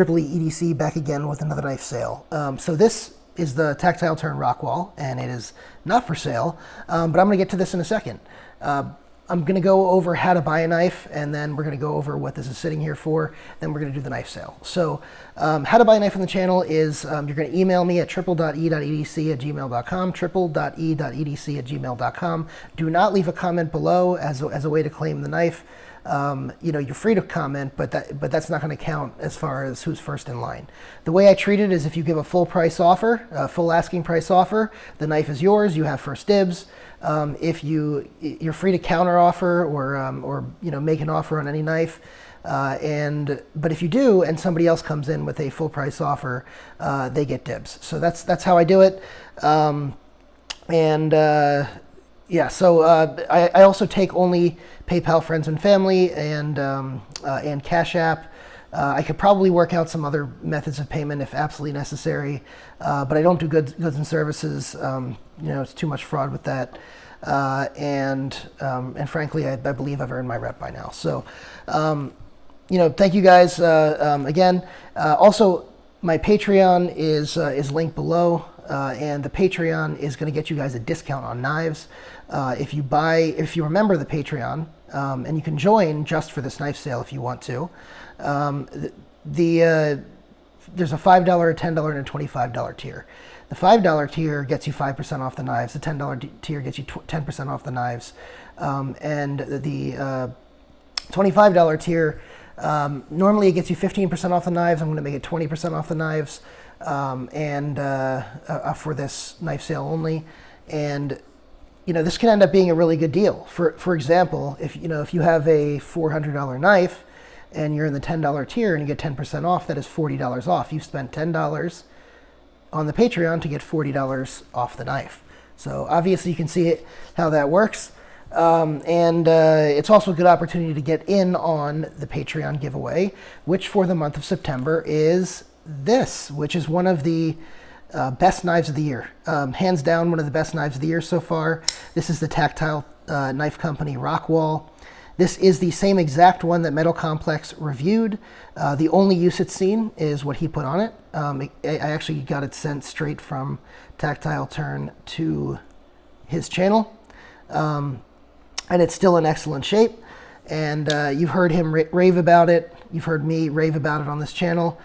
Triple E EDC back again with another knife sale. So this is the tactile turn Rockwall, and it is not for sale, but I'm going to get to this in a second. I'm going to go over how to buy a knife, and then we're going to go over what this is sitting here for, then we're going to do the knife sale. So how to buy a knife on the channel is you're going to email me at triple.e.edc@gmail.com, triple.e.edc@gmail.com. Do not leave a comment below as a way to claim the knife. You know, you're free to comment, but that's not going to count as far as who's first in line. The way I treat it is if you give a full price offer, a full asking price offer, the knife is yours, you have first dibs. If you're free to counter offer or you know, make an offer on any knife. But if you do, and somebody else comes in with a full price offer, they get dibs. So that's how I do it. Yeah, so I also take only PayPal friends and family and Cash App. I could probably work out some other methods of payment if absolutely necessary, but I don't do goods and services. You know, it's too much fraud with that. And frankly, I believe I've earned my rep by now. So, you know, thank you guys again. Also, my Patreon is linked below. And the Patreon is going to get you guys a discount on knives. If you remember the Patreon, and you can join just for this knife sale if you want to. There's a $5, a $10, and a $25 tier. The $5 tier gets you 5% off the knives. The $10 tier gets you 10% off the knives. And the $25 tier, normally it gets you 15% off the knives. I'm going to make it 20% off the knives. For this knife sale only, and you know, this can end up being a really good deal. For example, if you have a $400 knife and you're in the $10 tier and you get 10% off, that is $40 off. You spent $10 on the Patreon to get $40 off the knife. So obviously you can see how that works. It's also a good opportunity to get in on the Patreon giveaway, which for the month of September is this, which is one of the best knives of the year. Hands down, one of the best knives of the year so far. This is the Tactile Knife Company Rockwall. This is the same exact one that Metal Complex reviewed. The only use it's seen is what he put on it. I actually got it sent straight from Tactile Turn to his channel. And it's still in excellent shape. And you've heard him rave about it. You've heard me rave about it on this channel.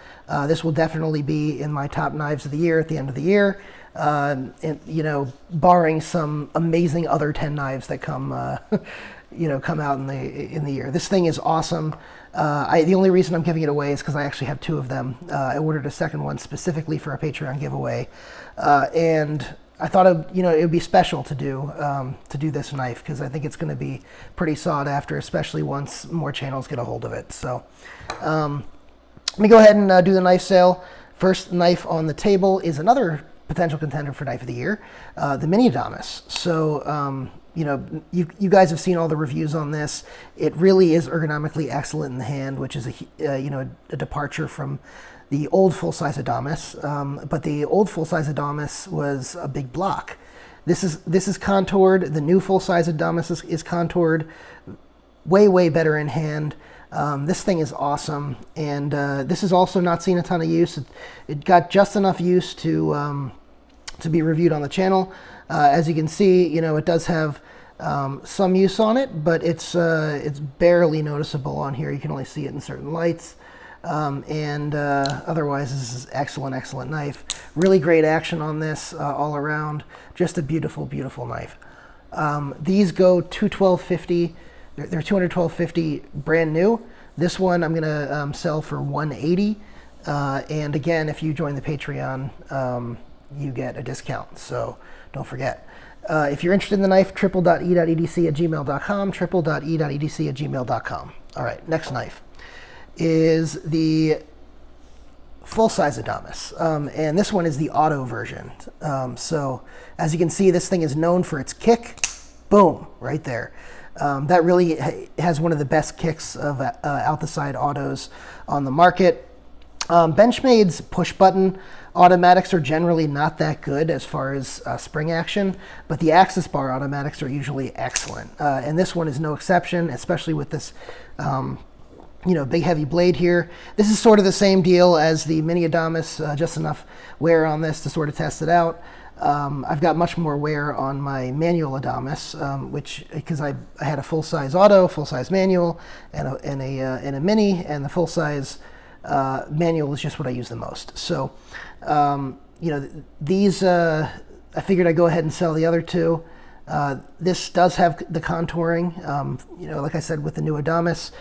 This will definitely be in my top knives of the year at the end of the year. And, you know, barring some amazing other 10 knives that come, you know, come out in the year. This thing is awesome. The only reason I'm giving it away is because I actually have 2 of them. I ordered a second one specifically for a Patreon giveaway, and I thought it would be special to do this knife because I think it's going to be pretty sought after, especially once more channels get a hold of it. So let me go ahead and do the knife sale. First knife on the table is another potential contender for knife of the year, the Mini Adamas. So you know, you guys have seen all the reviews on this. It really is ergonomically excellent in the hand, which is a departure from the old full-size Adamas, but the old full-size Adamas was a big block. This is contoured. The new full-size Adamas is contoured, way better in hand. This thing is awesome, and this is also not seen a ton of use. It got just enough use to be reviewed on the channel. As you can see, you know, it does have some use on it, but it's barely noticeable on here. You can only see it in certain lights. Otherwise, this is excellent knife. Really great action on this all around. Just a beautiful knife. These go $212.50. They're $212.50 brand new. This one I'm gonna sell for $180. And again, if you join the Patreon, you get a discount. So don't forget. If you're interested in the knife, triple.e.edc@gmail.com, triple.e.edc@gmail.com. All right, next knife is the full-size Adamas, and this one is the auto version. So as you can see, this thing is known for its kick. Boom, right there. That really has one of the best kicks of out the side autos on the market. Benchmade's push button automatics are generally not that good as far as spring action, but the axis bar automatics are usually excellent. And this one is no exception, especially with this big heavy blade here. This is sort of the same deal as the mini Adamas, just enough wear on this to sort of test it out. I've got much more wear on my manual Adamas, because I had a full-size auto, full-size manual, and a mini, and the full-size manual is just what I use the most. So, these, I figured I'd go ahead and sell the other two. This does have the contouring, like I said, with the new Adamas.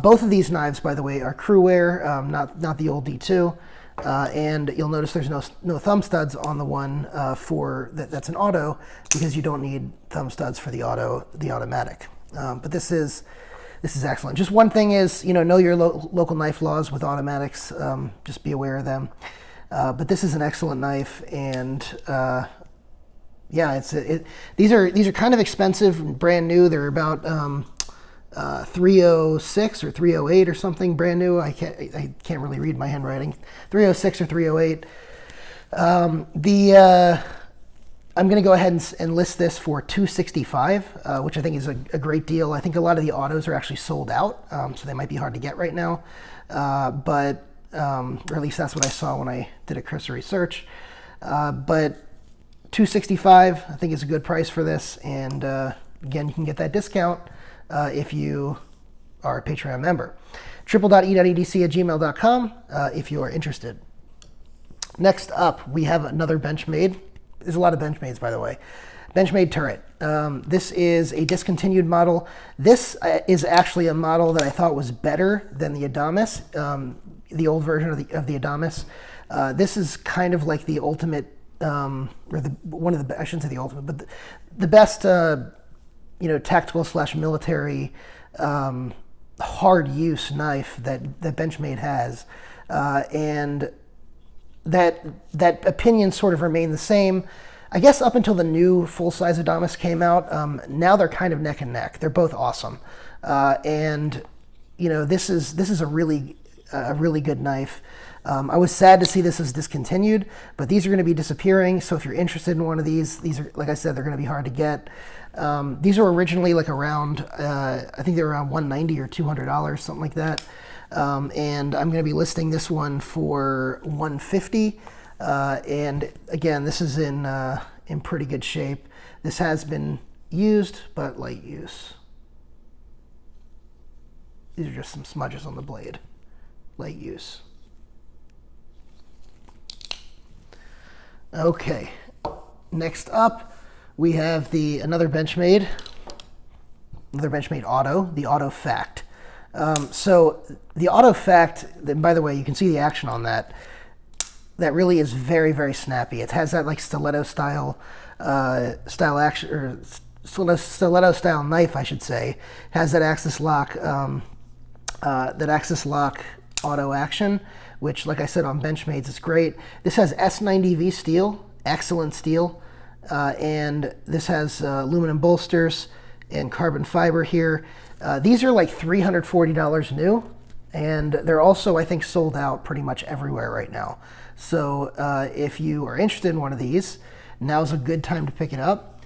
Both of these knives, by the way, are Cru-Wear, not the old D2. And you'll notice there's no thumb studs on the one that's an auto, because you don't need thumb studs for the automatic. But this is excellent. Just one thing is, know your local knife laws with automatics. Just be aware of them. But this is an excellent knife, and yeah, these are kind of expensive and brand new. They're about 306 or 308 or something, brand new. I can't really read my handwriting. 306 or 308. I'm going to go ahead and list this for $265, which I think is a great deal. I think a lot of the autos are actually sold out, so they might be hard to get right now. Or at least that's what I saw when I did a cursory search. But $265, I think, is a good price for this. And again, you can get that discount if you are a Patreon member. triple.e.edc@gmail.com if you are interested. Next up, we have another Benchmade. There's a lot of Benchmades, by the way. Benchmade Turret. This is a discontinued model. This is actually a model that I thought was better than the Adamas, the old version of the Adamas. This is kind of like the ultimate, or one of the, I shouldn't say the ultimate, but the best, tactical / military hard use knife that Benchmade has, and that opinion sort of remained the same, I guess, up until the new full-size Adamas came out. Now they're kind of neck and neck. They're both awesome, and this is a really good knife. I was sad to see this is discontinued, but these are going to be disappearing. So if you're interested in one of these are, like I said, they're going to be hard to get. These were originally like around, I think they were around $190 or $200, something like that. And I'm going to be listing this one for $150. And again, this is in pretty good shape. This has been used, but light use. These are just some smudges on the blade. Light use. Okay, next up we have another Benchmade Auto, the Auto Fact. So the Auto Fact, by the way, you can see the action on that. That really is very, very snappy. It has that like stiletto style action, or stiletto style knife, I should say. It has that axis lock auto action, which, like I said, on Benchmades is great. This has S90V steel, excellent steel, and this has aluminum bolsters and carbon fiber here. These are like $340 new, and they're also, I think, sold out pretty much everywhere right now. So if you are interested in one of these, now's a good time to pick it up.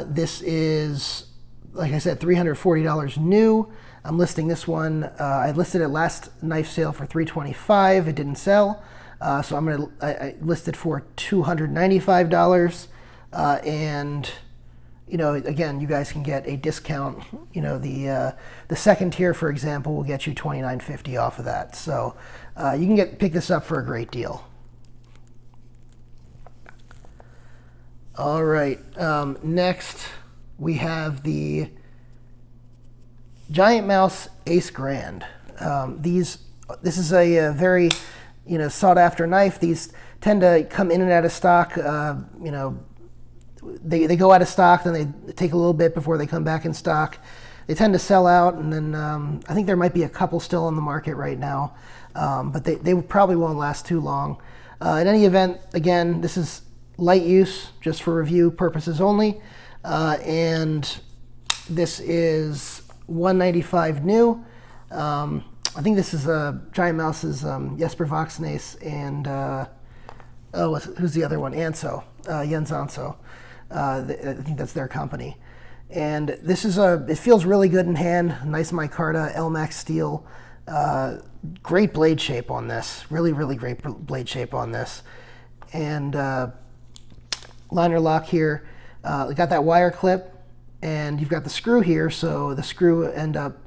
This is, like I said, $340 new. I'm listing this one. I listed it last knife sale for $325. It didn't sell, so I listed for $295. And again, you guys can get a discount. The second tier, for example, will get you $29.50 off of that. So you can pick this up for a great deal. All right. Next, we have the GiantMouse Ace Grand. This is a very, sought after knife. These tend to come in and out of stock. They go out of stock, then they take a little bit before they come back in stock. They tend to sell out, and then I think there might be a couple still on the market right now, but they probably won't last too long. In any event, again, this is light use, just for review purposes only, and this is $195 new. I think this is GiantMouse's Jesper Voxnace and who's the other one? Anso, Jens Anso. I think that's their company. And this is it feels really good in hand. Nice micarta, LMAX steel. Great blade shape on this. Really, really great blade shape on this. And liner lock here. We got that wire clip, and you've got the screw here, so the screw end up,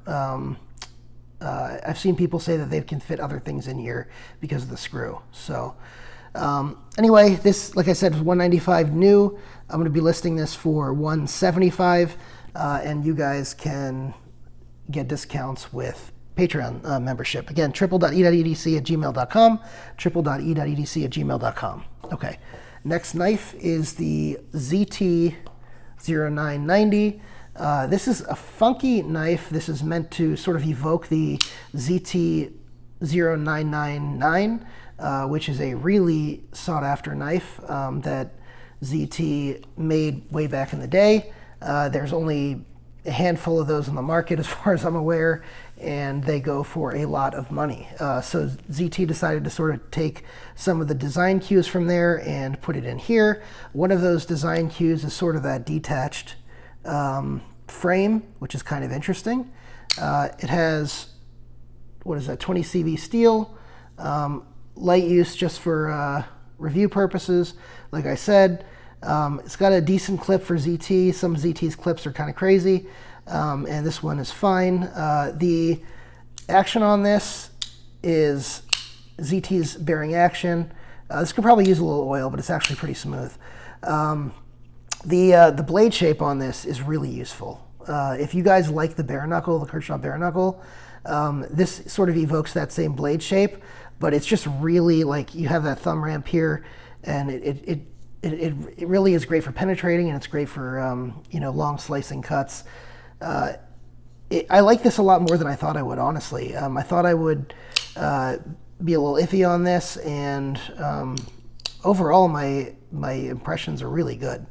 I've seen people say that they can fit other things in here because of the screw. So anyway, this, like I said, is $195 new. I'm going to be listing this for $175, and you guys can get discounts with Patreon membership. Again, triple.e.edc@gmail.com, triple.e.edc@gmail.com. Okay, next knife is the ZT-0990. This is a funky knife. This is meant to sort of evoke the ZT-0999, which is a really sought-after knife that ZT made way back in the day. There's only a handful of those on the market as far as I'm aware, and they go for a lot of money. So ZT decided to sort of take some of the design cues from there and put it in here. One of those design cues is sort of that detached frame, which is kind of interesting. It has, what is that, 20 CV steel, light use just for review purposes. Like I said, it's got a decent clip for ZT. Some ZT's clips are kind of crazy, and this one is fine. The action on this is ZT's bearing action. This could probably use a little oil, but it's actually pretty smooth. The blade shape on this is really useful. If you guys like the bare knuckle, the Kershaw Bareknuckle, this sort of evokes that same blade shape, but it's just really like you have that thumb ramp here, and it really is great for penetrating, and it's great for you know, long slicing cuts. I like this a lot more than I thought I would, honestly. I thought I would be a little iffy on this, and overall my impressions are really good.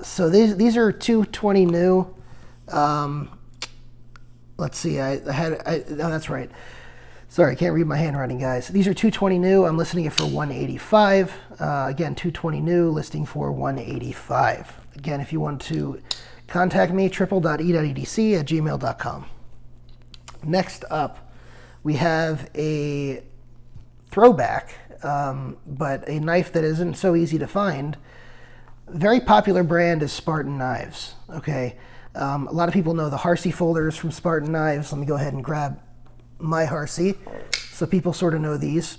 So these are 220 new. Let's see, oh, that's right. Sorry, I can't read my handwriting, guys. These are 220 new. I'm listing it for 185. Again, 220 new, listing for 185. Again, if you want to contact me, triple.e.edc@gmail.com. Next up, we have a throwback, but a knife that isn't so easy to find. Very popular brand is Spartan Knives. Okay, a lot of people know the Harsey folders from Spartan Knives. Let me go ahead and grab my Harsey, so people sort of know these,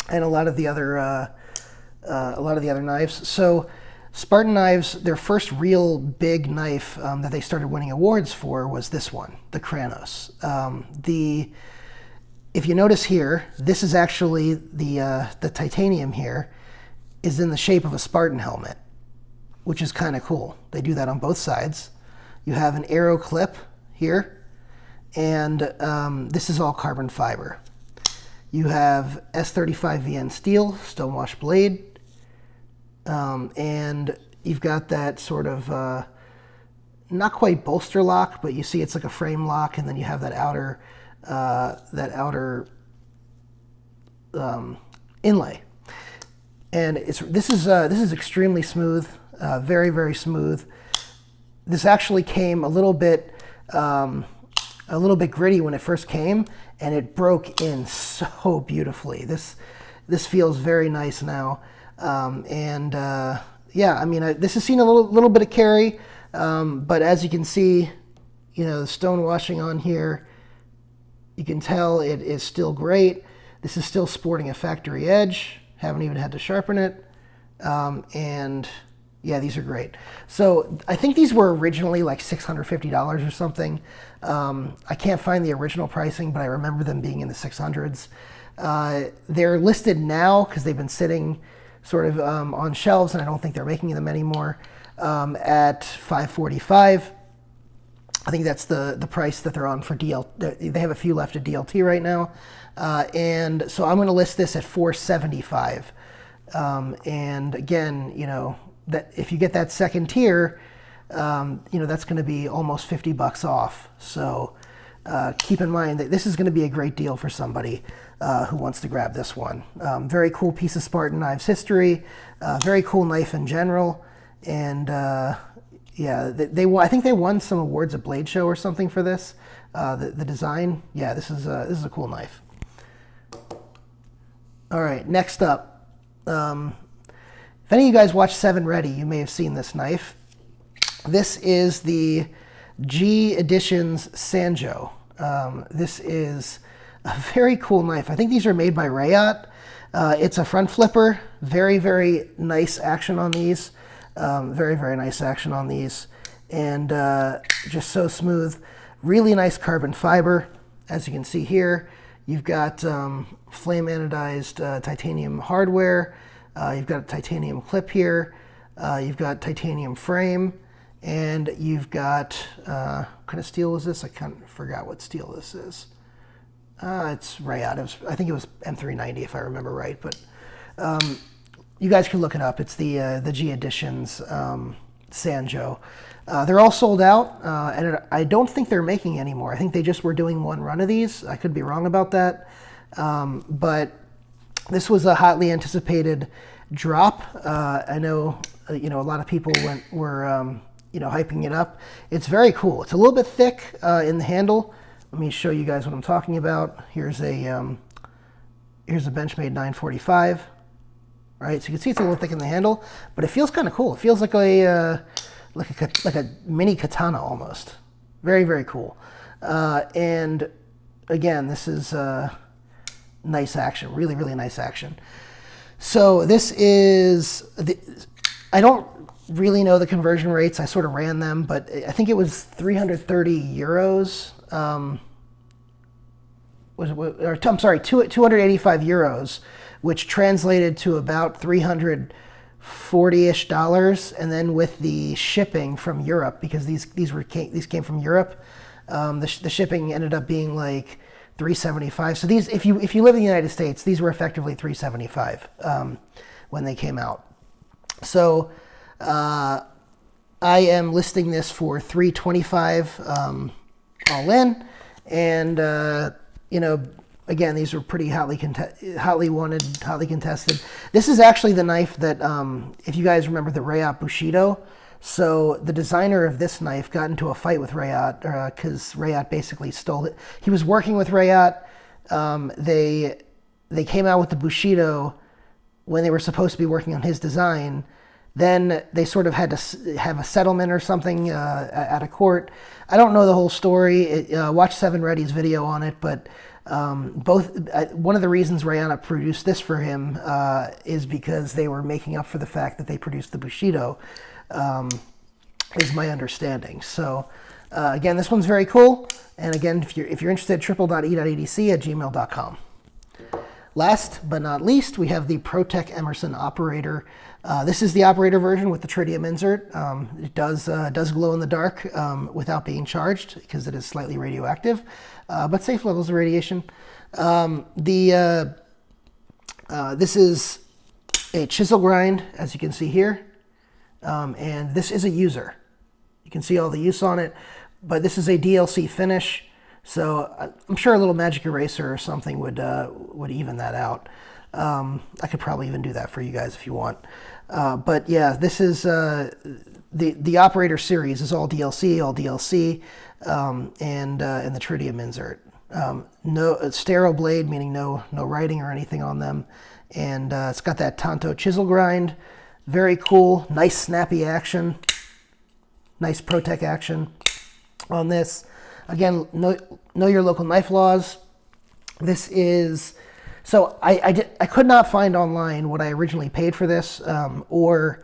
and a lot of the other knives. So Spartan Knives, their first real big knife that they started winning awards for was this one, the Kranos. If you notice here, this is actually the titanium here is in the shape of a Spartan helmet, which is kind of cool. They do that on both sides. You have an arrow clip here, and this is all carbon fiber. You have S35VN steel, stonewash blade, and you've got that sort of, not quite bolster lock, but you see it's like a frame lock, and then you have that outer inlay. And this is extremely smooth, very, very smooth. This actually came a little bit gritty when it first came, and it broke in so beautifully. This feels very nice now, yeah, I mean, this has seen a little bit of carry, but as you can see, you know, the stone washing on here, you can tell it is still great. This is still sporting a factory edge. Haven't even had to sharpen it, and yeah, these are great. So I think these were originally like $650 or something. I can't find the original pricing, but I remember them being in the 600s. They're listed now because they've been sitting sort of on shelves, and I don't think they're making them anymore, at $545. I think that's the price that they're on for DL. They have a few left at DLT right now, and so I'm going to list this at $475. And again, you know, that if you get that second tier, you know, that's going to be almost $50 off. So keep in mind that this is going to be a great deal for somebody who wants to grab this one. Very cool piece of Spartan Knives history, very cool knife in general, and Yeah, I think they won some awards at Blade Show or something for this. The design, yeah, this is a cool knife. All right, next up, if any of you guys watch 7 Ready, you may have seen this knife. This is the Editions Sanjo. This is a very cool knife. I think these are made by Rayot. It's a front flipper. Very, very nice action on these. Very, very nice action on these. And just so smooth. Really nice carbon fiber. As you can see here, you've got flame anodized titanium hardware. You've got a titanium clip here. You've got titanium frame. And you've got, what kind of steel is this? I forgot what steel this is. It's Rayot. I think it was M390 if I remember right. But you guys can look it up. It's the Editions Sanjo. They're all sold out, and I don't think they're making anymore. I think they just were doing one run of these. I could be wrong about that. But this was a hotly anticipated drop. I know, a lot of people were hyping it up. It's very cool. It's a little bit thick in the handle. Let me show you guys what I'm talking about. Here's a Benchmade 945. All right, so you can see it's a little thick in the handle, but it feels kind of cool. It feels like a mini katana almost. Very, very cool. And again, this is nice action. Really, really nice action. So this is I don't really know the conversion rates. I sort of ran them, but I think it was 330 euros. I'm sorry, 285 euros, which translated to about $340-ish, and then with the shipping from Europe, because these came from Europe, the shipping ended up being like $375. So these, if you live in the United States, these were effectively $375 when they came out. So I am listing this for $325 all in, and again, these were pretty hotly wanted, hotly contested. This is actually the knife that, if you guys remember the Rayot Bushido, so the designer of this knife got into a fight with Rayot because Rayot basically stole it. He was working with Rayot. They came out with the Bushido when they were supposed to be working on his design. Then they sort of had to have a settlement or something at a court. I don't know the whole story. Watch 7 Ready's video on it, but one of the reasons Rayot produced this for him is because they were making up for the fact that they produced the Bushido, is my understanding. So again, this one's very cool. And again, if you're interested, triple.e.edc@gmail.com. Last but not least, we have the ProTech Emerson operator. This is the operator version with the tritium insert. It does glow in the dark without being charged because it is slightly radioactive, but safe levels of radiation. This is a chisel grind, as you can see here, and this is a user. You can see all the use on it, but this is a DLC finish. So I'm sure a little magic eraser or something would even that out. I could probably even do that for you guys if you want. But yeah, this is the operator series is all DLC, and the tritium insert. No sterile blade, meaning no writing or anything on them, and it's got that Tanto chisel grind. Very cool, nice snappy action, nice ProTech action on this. Again, know your local knife laws. This is, so I could not find online what I originally paid for this or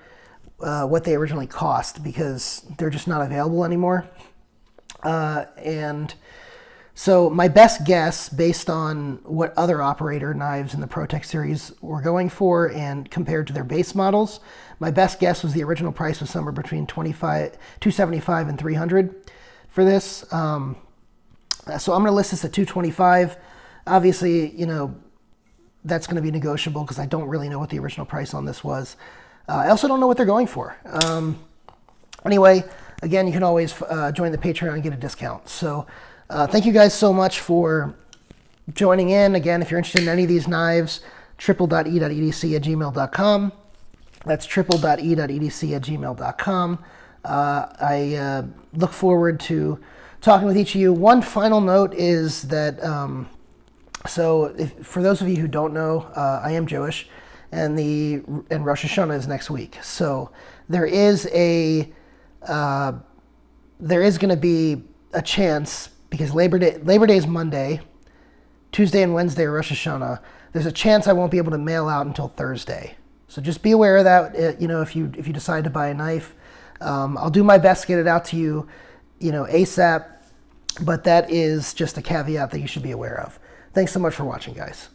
what they originally cost because they're just not available anymore. And so my best guess, based on what other operator knives in the ProTech series were going for and compared to their base models, my best guess was the original price was somewhere between $275 and $300 for this. So I'm going to list this at $225. Obviously, that's going to be negotiable because I don't really know what the original price on this was. I also don't know what they're going for. Anyway, again, you can always join the Patreon and get a discount. So thank you guys so much for joining in. Again, if you're interested in any of these knives, triple.e.edc@gmail.com. That's triple.e.edc@gmail.com. I look forward to talking with each of you. One final note is that, for those of you who don't know, I am Jewish, and Rosh Hashanah is next week. So there is going to be a chance, because Labor Day is Monday, Tuesday and Wednesday are Rosh Hashanah. There's a chance I won't be able to mail out until Thursday. So just be aware of that. If you decide to buy a knife, I'll do my best to get it out to you, ASAP. But that is just a caveat that you should be aware of. Thanks so much for watching, guys.